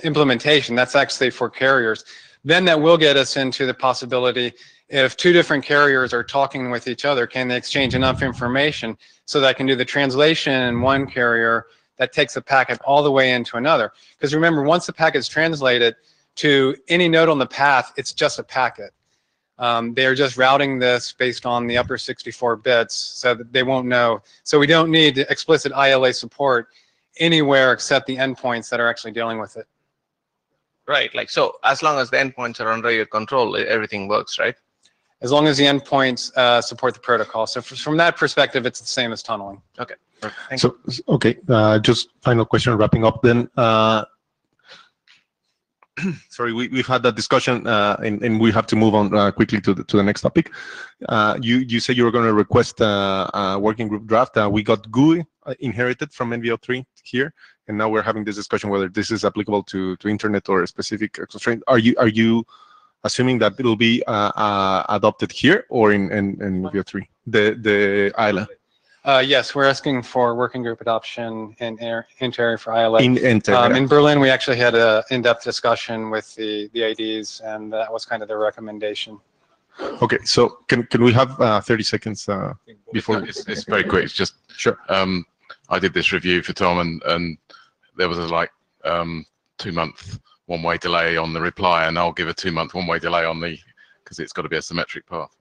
implementation. That's actually for carriers. Then that will get us into the possibility, if two different carriers are talking with each other, can they exchange enough information so that I can do the translation in one carrier that takes the packet all the way into another? Because remember, once the packet is translated to any node on the path, it's just a packet. They are just routing this based on the upper 64 bits, so that they won't know. So we don't need explicit ILA support anywhere except the endpoints that are actually dealing with it.
Right, like, so as long as the endpoints are under your control, everything works, right?
As long as the endpoints support the protocol. So from that perspective, it's the same as tunneling.
Okay, thank you.
So, okay, just final question, wrapping up then.
Sorry, we've had that discussion, and we have to move on quickly to the next topic. You said you were going to request a working group draft. We got GUI inherited from NVO3 here, and now we're having this discussion whether this is applicable to internet or a specific constraint. Are you assuming that it'll be adopted here or in NVO3, the ILA?
Yes, we're asking for working group adoption in Intarea for ILA.
In Intarea.
In Berlin, we actually had an in-depth discussion with the IDs, and that was kind of their recommendation.
Okay, so can we have 30 seconds before?
It's very quick. It's just
sure.
I did this review for Tom, and there was a 2-month one-way delay on the reply, and I'll give a 2-month one-way delay on the, because it's got to be a symmetric path.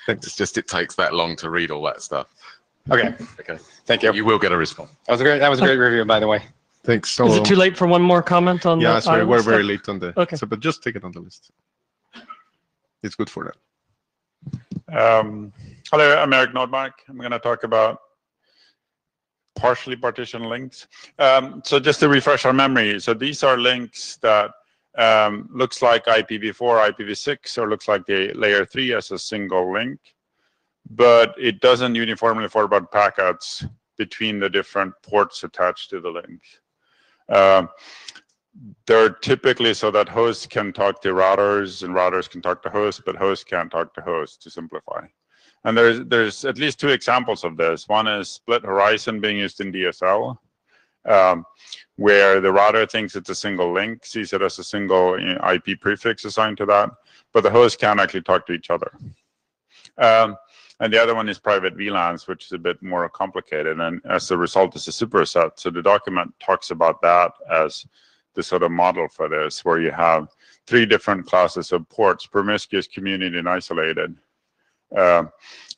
Thanks.
It's just, it takes that long to read all that stuff.
Okay.
Okay.
Thank you.
You will get a response.
That was a great review, by the way.
Thanks.
Is it too late for one more comment on
yeah,
the
sorry, we're very
stuff?
late on the.
Okay.
So, but just take it on the list. It's good for that.
Hello, I'm Eric Nordmark. I'm going to talk about partially partitioned links. So just to refresh our memory, so these are links that looks like IPv4, IPv6, or looks like the layer 3 as a single link, but it doesn't uniformly forward packets between the different ports attached to the link. They're typically so that hosts can talk to routers and routers can talk to hosts, but hosts can't talk to hosts, to simplify. And there's at least 2 examples of this. One is split horizon being used in DSL, where the router thinks it's a single link, sees it as a single IP prefix assigned to that, but the host can't actually talk to each other. And the other one is private VLANs, which is a bit more complicated, and as a result is a superset. So the document talks about that as the sort of model for this, where you have 3 different classes of ports: promiscuous, community, and isolated.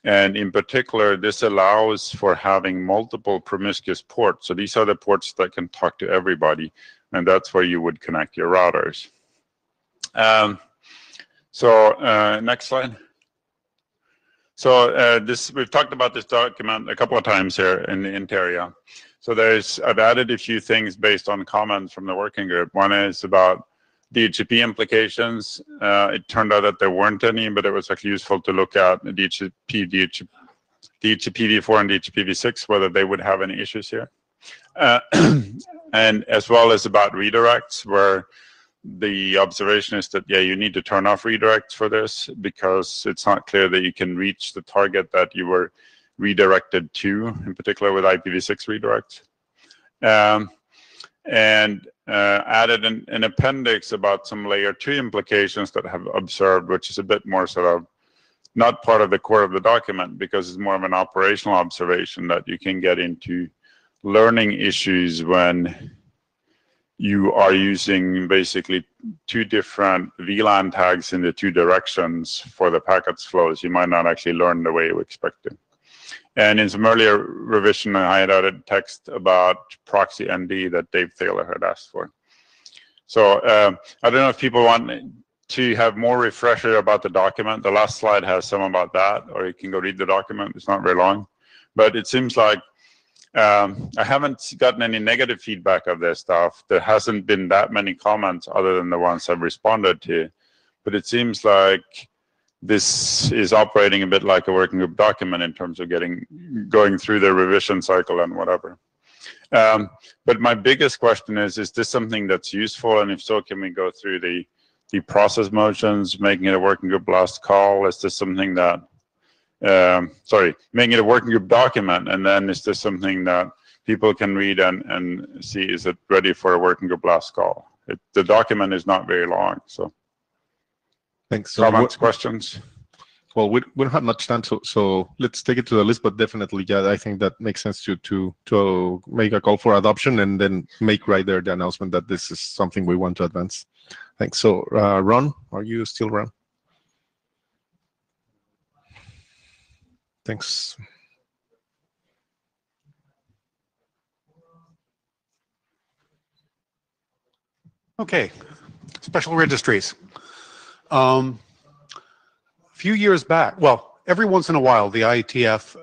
And in particular, this allows for having multiple promiscuous ports. So these are the ports that can talk to everybody, and that's where you would connect your routers. Next slide. So we've talked about this document a couple of times here in the Intarea. So I've added a few things based on comments from the working group. One is about DHCP implications. It turned out that there weren't any, but it was actually useful to look at DHCP v4 and DHCP v6, whether they would have any issues here. And as well as about redirects, where the observation is that, yeah, you need to turn off redirects for this because it's not clear that you can reach the target that you were redirected to, in particular with IPv6 redirects. And added an appendix about some layer 2 implications that have observed, which is a bit more sort of not part of the core of the document, because it's more of an operational observation that you can get into learning issues when you are using basically 2 different VLAN tags in the 2 directions for the packets flows. You might not actually learn the way you expect to. And in some earlier revision, I had added text about proxy ND that Dave Thaler had asked for. So I don't know if people want to have more refresher about the document. The last slide has some about that, or you can go read the document. It's not very long. But it seems like I haven't gotten any negative feedback of this stuff. There hasn't been that many comments other than the ones I've responded to. But it seems like this is operating a bit like a working group document in terms of going through the revision cycle and whatever. But my biggest question is this something that's useful? And if so, can we go through the process motions, making it a working group last call? Is this something that, making it a working group document, and then is this something that people can read and see, is it ready for a working group last call? The document is not very long. So
thanks.
Comments, questions?
Well, we don't have much time, so let's take it to the list. But definitely, yeah, I think that makes sense to make a call for adoption and then make right there the announcement that this is something we want to advance. Thanks. So, Ron, are you still around? Thanks.
Okay, special registries. A few years back, well, every once in a while, the IETF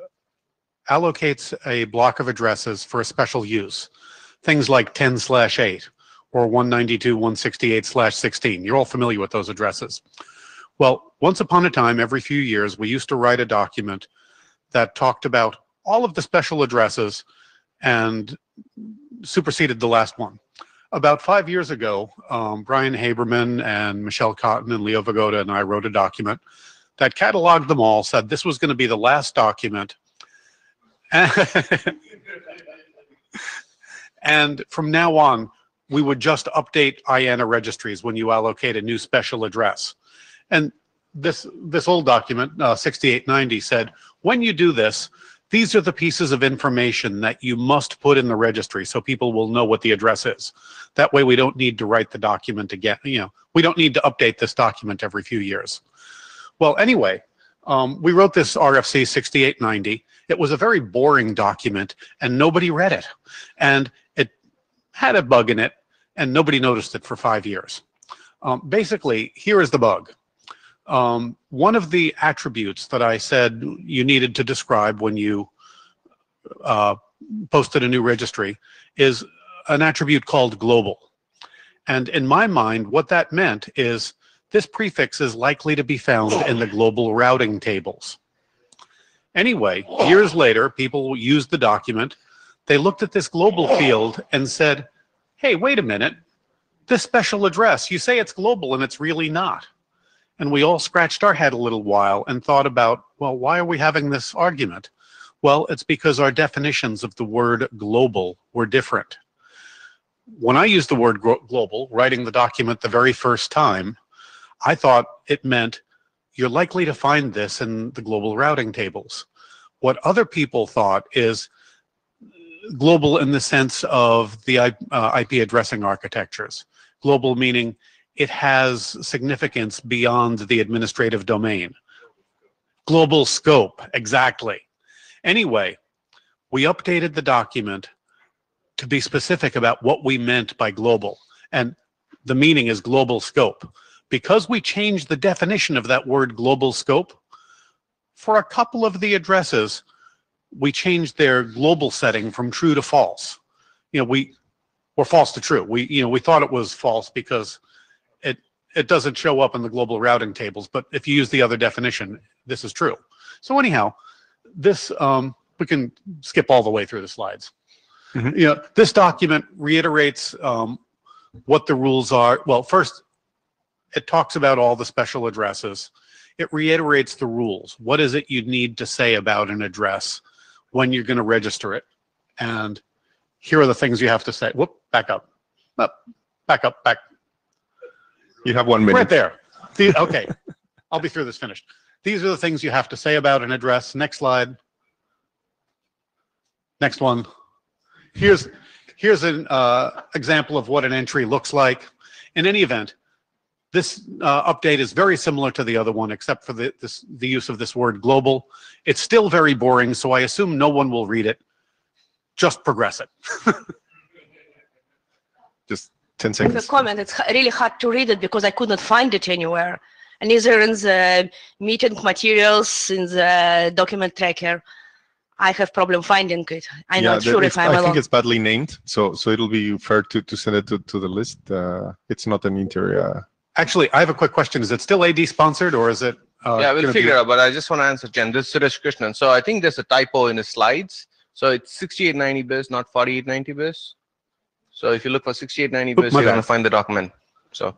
allocates a block of addresses for a special use. Things like 10/8 or 192.168/16. You're all familiar with those addresses. Well, once upon a time, every few years, we used to write a document that talked about all of the special addresses and superseded the last one. About 5 years ago, Brian Haberman and Michelle Cotton and Leo Vagoda and I wrote a document that cataloged them all, said this was going to be the last document. And from now on, we would just update IANA registries when you allocate a new special address. And this old document, 6890, said, when you do this, these are the pieces of information that you must put in the registry so people will know what the address is. That way we don't need to write the document again. We don't need to update this document every few years. Well, anyway, we wrote this RFC 6890. It was a very boring document and nobody read it. And it had a bug in it and nobody noticed it for 5 years. Basically, here is the bug. One of the attributes that I said you needed to describe when you posted a new registry is an attribute called global. And in my mind, what that meant is this prefix is likely to be found in the global routing tables. Anyway, years later, people used the document. They looked at this global field and said, hey, wait a minute. This special address, you say it's global and it's really not. And we all scratched our head a little while and thought about, well, why are we having this argument? Well, it's because our definitions of the word global were different. When I used the word global, writing the document the very first time, I thought it meant you're likely to find this in the global routing tables. What other people thought is global in the sense of the IP addressing architectures. Global meaning it has significance beyond the administrative domain. Global scope, exactly. Anyway, we updated the document to be specific about what we meant by global. And the meaning is global scope. Because we changed the definition of that word global scope, for a couple of the addresses, we changed their global setting from true to false. Or false to true. We thought it was false because it doesn't show up in the global routing tables, but if you use the other definition, this is true. So anyhow, this we can skip all the way through the slides. Mm-hmm. This document reiterates what the rules are. Well, first, it talks about all the special addresses. It reiterates the rules. What is it you need to say about an address when you're going to register it? And here are the things you have to say. Whoop, back up. Back up, back.
You have 1 minute.
Right there. Okay, I'll be through this finished. These are the things you have to say about an address. Next slide. Next one. Here's an example of what an entry looks like. In any event, this update is very similar to the other one, except for the use of this word global. It's still very boring, so I assume no one will read it. Just progress it.
Just 10 seconds.
The comment, it's really hard to read it because I could not find it anywhere. And either in the meeting materials, in the document tracker, I have problem finding it. I'm not sure if I'm alone.
I think it's badly named, so it'll be fair to send it to the list. It's not an Intarea.
Actually, I have a quick question. Is it still AD sponsored or is it?
Yeah, we'll figure it out, but I just want to answer Jen. This is Suresh Krishnan. So I think there's a typo in the slides. So it's 6890 bis, not 4890 bis. So if you look for 6890 bis, you're going to find the document. So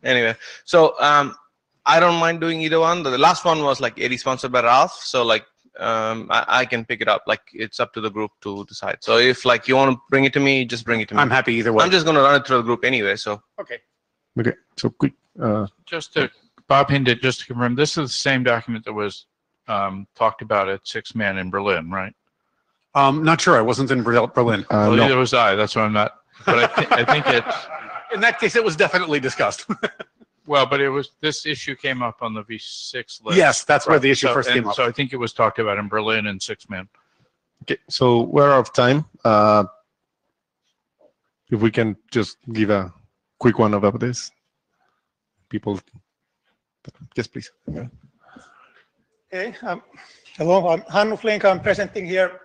anyway. So I don't mind doing either one. The last one was like AD sponsored by Ralph. So like I can pick it up. Like, it's up to the group to decide. So if like you want to bring it to me, just bring it to me.
I'm happy either way.
I'm just going to run it through the group anyway. So
okay.
Okay. So quick.
Just to Bob Hinded, just to confirm, this is the same document that was talked about at 6-Man in Berlin, right?
Not sure. I wasn't in Berlin.
Well,
No.
neither was I. That's why I'm not. But I think it's.
In that case, it was definitely discussed.
Well, but it was, this issue came up on the V6 list.
Yes, that's where the issue first came up.
So I think it was talked about in Berlin and 6-Man.
Okay, so we're out of time. If we can just give a quick one about this. People, yes, please. Yeah.
Okay, hello, I'm Hannu Flink. I'm presenting here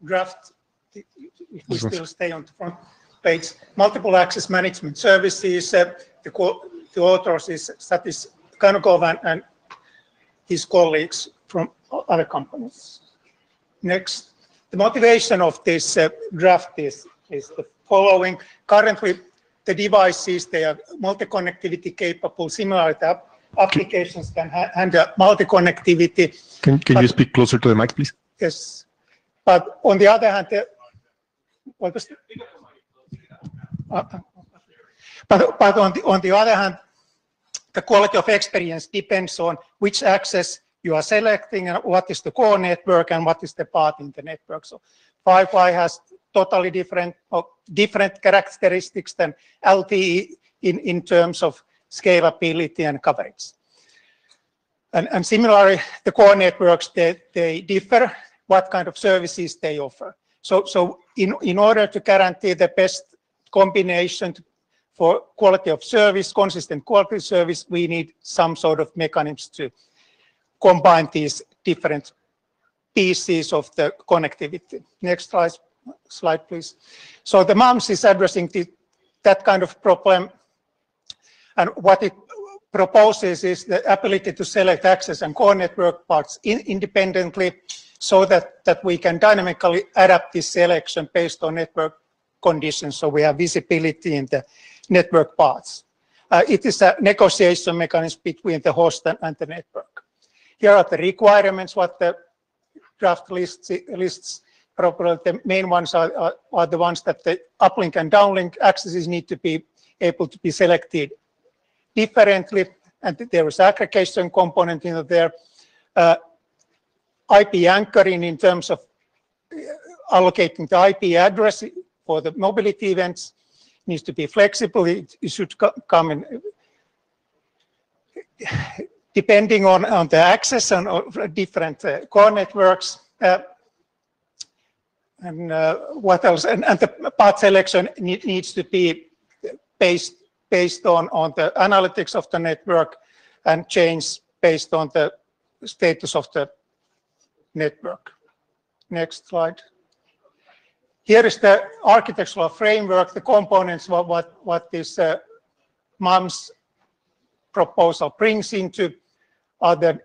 draft, if we still stay on the front page, multiple access management services. The authors is Statis Kanukov and his colleagues from other companies. Next, the motivation of this draft is the following. Currently, the devices, they are multi-connectivity capable. Similarly, the applications can handle multi-connectivity.
Can you speak closer to the mic, please?
Yes, but on the other hand, what was but on the other hand, the quality of experience depends on which access you are selecting and what is the core network and what is the path in the network. So Wi-Fi has totally different characteristics than LTE in terms of scalability and coverage. And similarly, the core networks, they differ what kind of services they offer. So in order to guarantee the best combination for quality of service, consistent quality of service, we need some sort of mechanisms to combine these different pieces of the connectivity. Next slide, please. So the MAMS is addressing that kind of problem, and what it proposes is the ability to select access and core network parts independently, so that we can dynamically adapt this selection based on network conditions, so we have visibility in the network paths. It is a negotiation mechanism between the host and the network. Here are the requirements, what the draft lists. Probably the main ones are the ones that the uplink and downlink accesses need to be able to be selected differently, and there is aggregation component in there. IP anchoring in terms of allocating the IP address for the mobility events needs to be flexible. It should come in depending on the access and different core networks. And what else? And the path selection needs to be based on the analytics of the network and change based on the status of the network. Next slide. Here is the architectural framework, the components, what this MAMS proposal brings into are the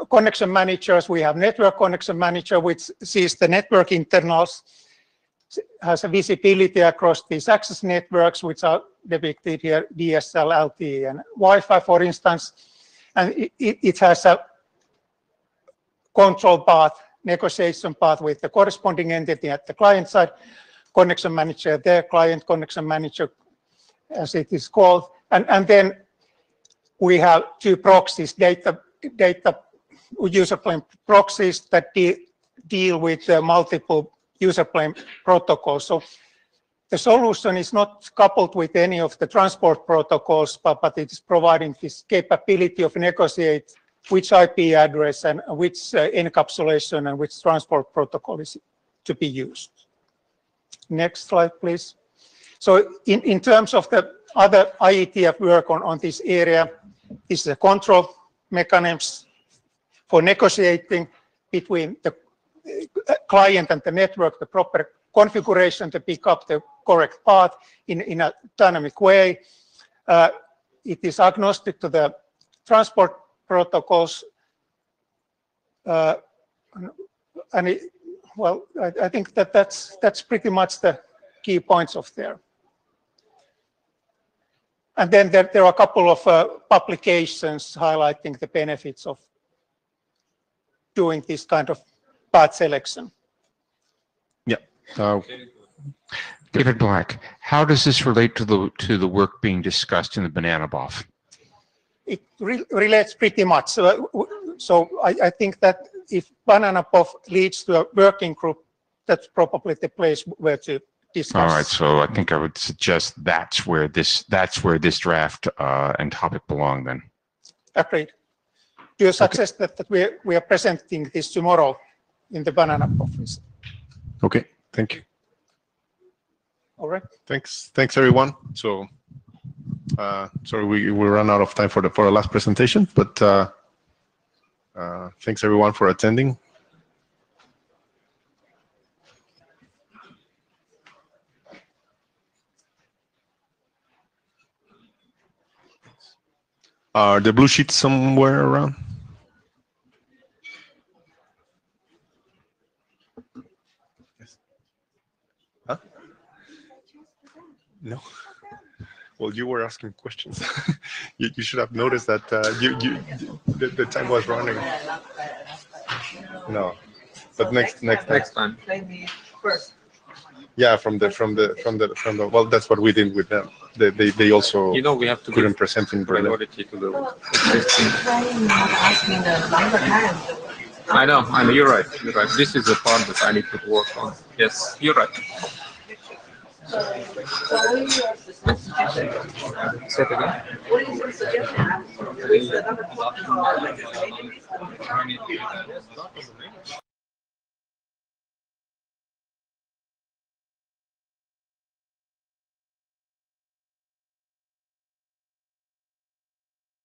connection managers. We have network connection manager, which sees the network internals, has a visibility across these access networks, which are depicted here, DSL, LTE, and Wi-Fi, for instance. And it has a control path, negotiation path with the corresponding entity at the client side, connection manager there, client connection manager, as it is called. And then we have two proxies, data user plane proxies that deal with multiple user plane protocols. So the solution is not coupled with any of the transport protocols, but it is providing this capability of negotiate which IP address and which encapsulation and which transport protocol is to be used. Next slide, please. So in terms of the other IETF work on this area, this is a control mechanism for negotiating between the client and the network, the proper configuration to pick up the correct path in a dynamic way. It is agnostic to the transport protocols. I think that's pretty much the key points of there. And then there are a couple of publications highlighting the benefits of doing this kind of path selection.
Yeah.
David Black, how does this relate to the work being discussed in the banana BOF?
It relates pretty much. So I think that if banana BOF leads to a working group, that's probably the place where to discuss.
All right, so I think I would suggest that's where this draft and topic belong then.
Agreed. Do you suggest that we are presenting this tomorrow in the banana conference?
Okay, thank you.
All right.
Thanks, everyone. So, sorry we ran out of time for the last presentation, but thanks everyone for attending. Are the blue sheets somewhere around? Huh? No. Well, you were asking questions. you should have noticed that the time was running. No, but next time.
First.
Yeah, from the well, that's what we did with them. They also
we have to
couldn't present in Berlin.
Priority to the I know, you're right. This is the part that I need to work on. Yes, you're right. Say it again.
What is your suggestion?